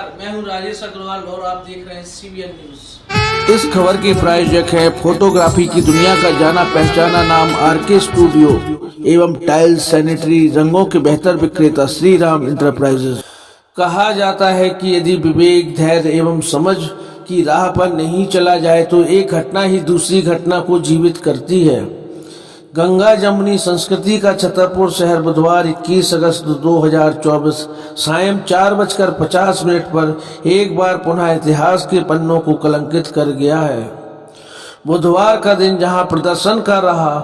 नमस्कार, मैं हूं राजेश अग्रवाल और आप देख रहे हैं CBN न्यूज। इस खबर के प्रायोजक है फोटोग्राफी की दुनिया का जाना पहचाना नाम RK स्टूडियो एवं टाइल्स सैनिटरी रंगों के बेहतर विक्रेता श्री राम इंटरप्राइजेज। कहा जाता है कि यदि विवेक, धैर्य एवं समझ की राह पर नहीं चला जाए तो एक घटना ही दूसरी घटना को जीवित करती है। गंगा जमुनी संस्कृति का छतरपुर शहर बुधवार 21 अगस्त 2024 सायं 4:50 पर एक बार पुनः इतिहास के पन्नों को कलंकित कर गया है। बुधवार का दिन जहां प्रदर्शन का रहा,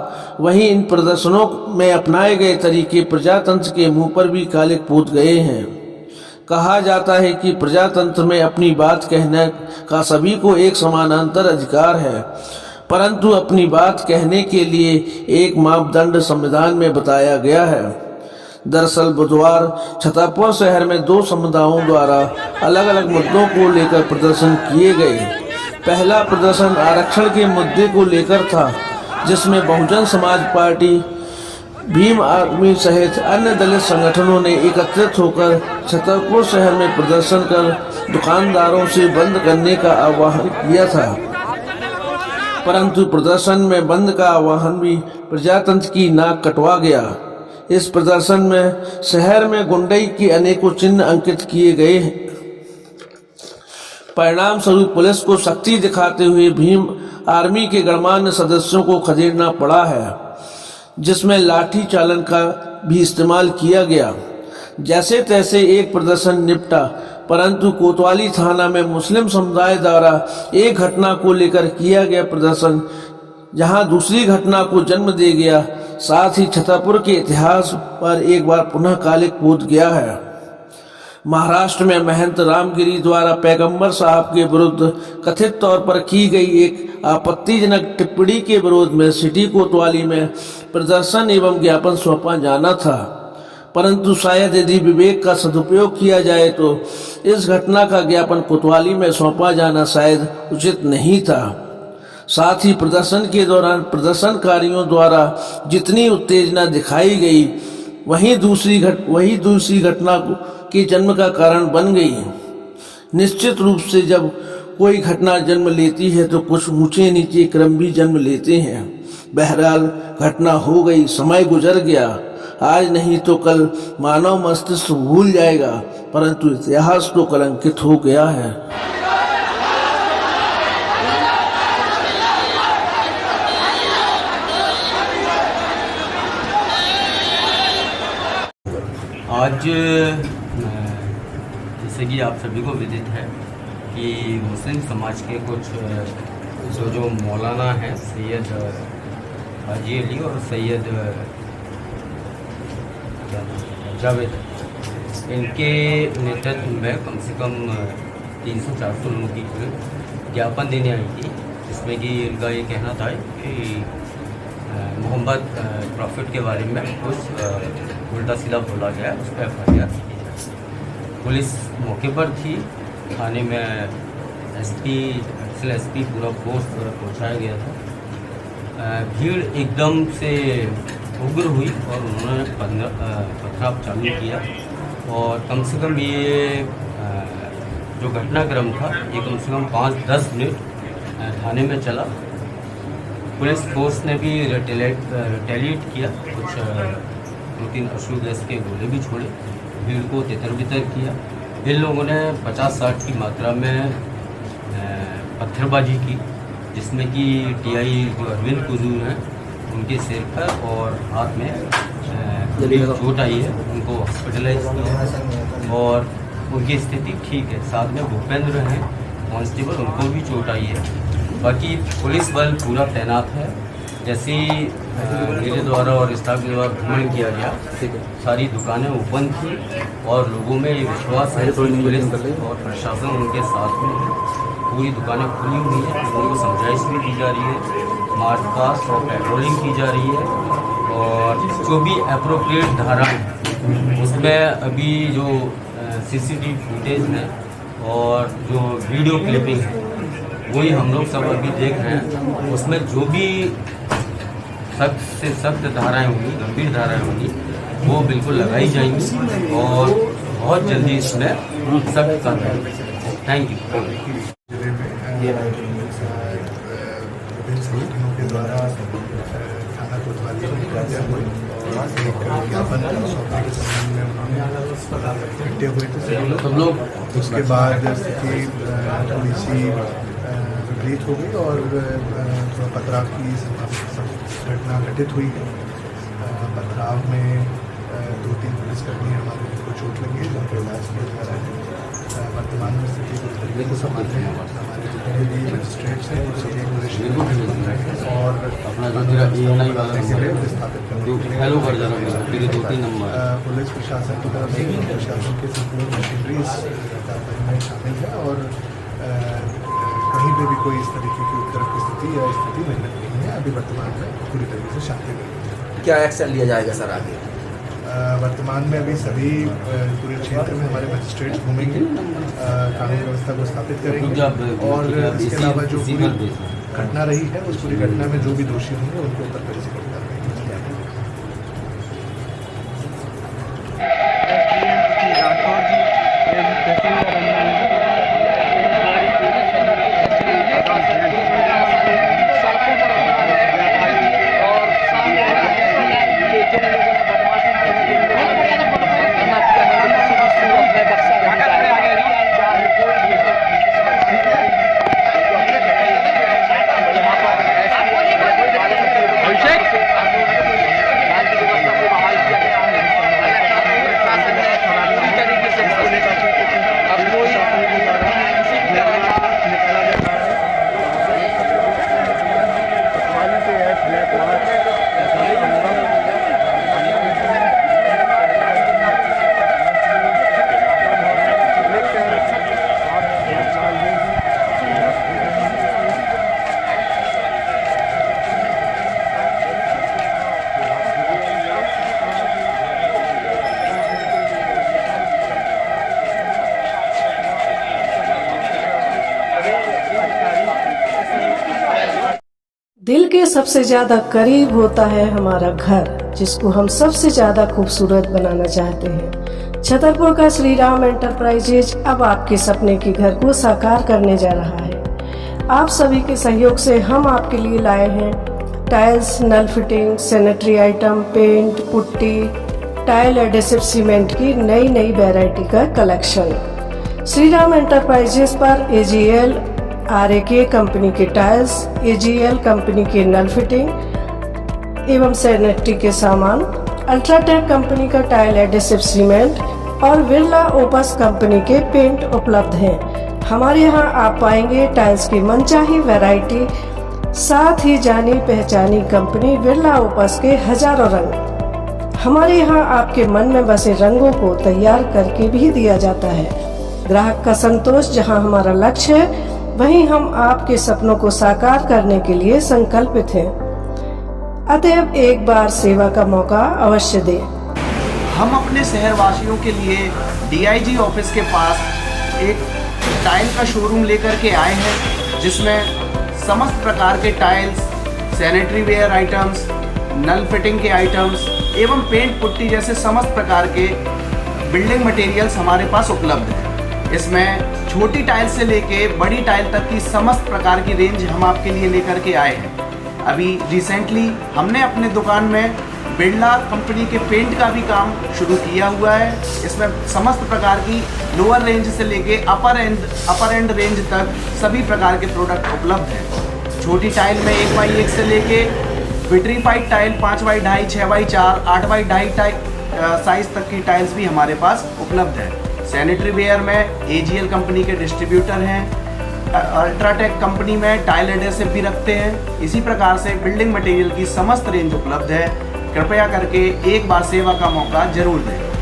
वहीं इन प्रदर्शनों में अपनाए गए तरीके प्रजातंत्र के मुंह पर भी कालिक पूत गए हैं। कहा जाता है कि प्रजातंत्र में अपनी बात कहने का सभी को एक समानांतर अधिकार है, परंतु अपनी बात कहने के लिए एक मापदंड संविधान में बताया गया है। दरअसल बुधवार छतरपुर शहर में दो समुदायों द्वारा अलग अलग मुद्दों को लेकर प्रदर्शन किए गए। पहला प्रदर्शन आरक्षण के मुद्दे को लेकर था, जिसमें बहुजन समाज पार्टी, भीम आर्मी सहित अन्य दलित संगठनों ने एकत्रित होकर छतरपुर शहर में प्रदर्शन कर दुकानदारों से बंद करने का आह्वान किया था, परंतु प्रदर्शन में बंद का आह्वान भी प्रजातंत्र की नाक कटवा गया। इस प्रदर्शन में शहर में गुंडई के अनेकों चिन्ह अंकित किए गए हैं। परिणाम स्वरूप पुलिस को सख्ती दिखाते हुए भीम आर्मी के गणमान्य सदस्यों को खदेड़ना पड़ा है, जिसमें लाठी चालन का भी इस्तेमाल किया गया। जैसे तैसे एक प्रदर्शन निपटा, परंतु कोतवाली थाना में मुस्लिम समुदाय द्वारा एक घटना को लेकर किया गया प्रदर्शन जहां दूसरी घटना को जन्म दे गया, साथ ही छतरपुर के इतिहास पर एक बार पुनः कालिक पूत गया है। महाराष्ट्र में महंत रामगिरी द्वारा पैगंबर साहब के विरुद्ध कथित तौर पर की गई एक आपत्तिजनक टिप्पणी के विरोध में सिटी कोतवाली में प्रदर्शन एवं ज्ञापन सौंपा जाना था, परंतु शायद यदि विवेक का सदुपयोग किया जाए तो इस घटना का ज्ञापन कोतवाली में सौंपा जाना शायद उचित नहीं था। साथ ही प्रदर्शन के दौरान प्रदर्शनकारियों द्वारा जितनी उत्तेजना दिखाई गई, वही दूसरी घटना के जन्म का कारण बन गई। निश्चित रूप से जब कोई घटना जन्म लेती है तो कुछ ऊंचे नीचे क्रम भी जन्म लेते हैं। बहरहाल घटना हो गई, समय गुजर गया, आज नहीं तो कल मानव मस्तिष्क भूल जाएगा, परंतु इतिहास तो कलंकित हो गया है। आज जैसे कि आप सभी को विदित है कि मुस्लिम समाज के कुछ जो मौलाना हैं, सैयद हाजी अली और सैयद जावेद, इनके नेतृत्व में कम से कम 300-400 लोगों की ज्ञापन देने आई थी, जिसमें कि इनका ये कहना था कि मोहम्मद प्रॉफिट के बारे में कुछ उल्टा सीधा बोला गया, उस पर FIR की जाए। पुलिस मौके पर थी, थाने में एसपी पूरा फोर्स पहुँचाया गया था। भीड़ एकदम से उग्र हुई और उन्होंने पथराव चालू किया और कम से कम ये जो घटनाक्रम था ये कम से कम 5-10 मिनट थाने में चला। पुलिस फोर्स ने भी रिटेलिएट किया, कुछ 2-3 अश्रु गैस के गोले भी छोड़े, भीड़ को तितर-बितर किया। इन लोगों ने 50-60 की मात्रा में पत्थरबाजी की, जिसमें कि TI जो अरविंद कुजूर हैं उनके सिर पर और हाथ में चोट आई है, उनको हॉस्पिटलाइज किया और उनकी स्थिति ठीक है। साथ में भूपेंद्र हैं कांस्टेबल, उनको भी चोट आई है। बाकी पुलिस बल पूरा तैनात है। जैसे मेरे द्वारा और स्टाफ के द्वारा भ्रमण किया गया, सारी दुकानें ओपन थी और लोगों में ये विश्वास है कि पुलिस और प्रशासन उनके साथ में है। पूरी दुकानें खुली हुई हैं, लोगों को समझाइश भी दी जा रही है, मार्च पास्ट और पेट्रोलिंग की जा रही है और जो भी अप्रोप्रिएट धारा है उसमें अभी जो CCTV फुटेज है और जो वीडियो क्लिपिंग है वही हम लोग सब अभी देख रहे हैं। उसमें जो भी सख्त से सख्त धाराएं होंगी, गंभीर धाराएं होंगी, वो बिल्कुल लगाई जाएंगी और बहुत जल्दी इसमें सख्त कर रहे हैं। Thank you. जिले में विभिन्न संगठनों के द्वारा थाना कोतवाली में एक ज्ञापन सौंपने के संबंध में उन्होंने इकट्ठे हुए थे सब लोग। उसके बाद स्थिति थोड़ी सी विपरीत हो गई और थोड़ा पथराव की घटना घटित हुई है। पथराव में 2-3 पुलिसकर्मी हमारे को चोट लगी है, जिनके इलाज किया जा रहा है। वर्तमान में स्थिति को तरीके से संभालने हैं हमारे जितने भी मजिस्ट्रेट्स हैं वो सभी और विस्थापित पुलिस प्रशासन की तरफ से प्रशासन के संपूर्ण मशीनरी इस कार्रवाई में शामिल है और कहीं पे भी कोई इस तरीके की उपद्रव की स्थिति या स्थिति नहीं है। अभी वर्तमान में पूरी तरीके से शांति है। क्या एक्शन लिया जाएगा सर आगे? वर्तमान में अभी सभी पूरे क्षेत्र में हमारे मजिस्ट्रेट्स घूमेंगे, कानून व्यवस्था को स्थापित करेंगे और इसके अलावा जो पूरी घटना रही है उस पूरी घटना में जो भी दोषी होंगे उनके ऊपर कड़ी से कड़ी कार्रवाई की जाएगी। दिल के सबसे ज्यादा करीब होता है हमारा घर, जिसको हम सबसे ज्यादा खूबसूरत बनाना चाहते हैं। छतरपुर का श्री राम एंटरप्राइजेज अब आपके सपने के घर को साकार करने जा रहा है। आप सभी के सहयोग से हम आपके लिए लाए हैं टाइल्स, नल fitting, sanitary item, paint, putty, tile adhesive cement की नई वैरायटी का कलेक्शन। श्री राम एंटरप्राइजेज पर AGL RAK कंपनी के टाइल्स, AGL कंपनी के नल फिटिंग एवं सैनिटरी के सामान, अल्ट्राटेक कंपनी का टाइल एडेसिव सीमेंट और बिरला ओपस कंपनी के पेंट उपलब्ध हैं। हमारे यहाँ आप पाएंगे टाइल्स की मनचाही वैरायटी, साथ ही जानी पहचानी कंपनी बिरला ओपस के हजारों रंग। हमारे यहाँ आपके मन में बसे रंगों को तैयार करके भी दिया जाता है। ग्राहक का संतोष जहाँ हमारा लक्ष्य है, वहीं हम आपके सपनों को साकार करने के लिए संकल्पित हैं। अतएव एक बार सेवा का मौका अवश्य दें। हम अपने शहरवासियों के लिए DIG ऑफिस के पास एक टाइल का शोरूम लेकर के आए हैं, जिसमें समस्त प्रकार के टाइल्स, सैनिटरी वेयर आइटम्स, नल फिटिंग के आइटम्स एवं पेंट पुट्टी जैसे समस्त प्रकार के बिल्डिंग मटेरियल्स हमारे पास उपलब्ध हैं। इसमें छोटी टाइल से लेके बड़ी टाइल तक की समस्त प्रकार की रेंज हम आपके लिए लेकर के आए हैं। अभी रिसेंटली हमने अपने दुकान में बिरला कंपनी के पेंट का भी काम शुरू किया हुआ है। इसमें समस्त प्रकार की लोअर रेंज से लेके अपर एंड रेंज तक सभी प्रकार के प्रोडक्ट उपलब्ध हैं। छोटी टाइल में 1x1 से लेके vitrified tile 5x2, 6x4, 8x2 size तक की टाइल्स भी हमारे पास उपलब्ध है। सैनिटरी वेयर में AGL कंपनी के डिस्ट्रीब्यूटर हैं, अल्ट्राटेक कंपनी में टाइल एडेसिव भी रखते हैं। इसी प्रकार से बिल्डिंग मटेरियल की समस्त रेंज उपलब्ध है। कृपया करके एक बार सेवा का मौका जरूर दें।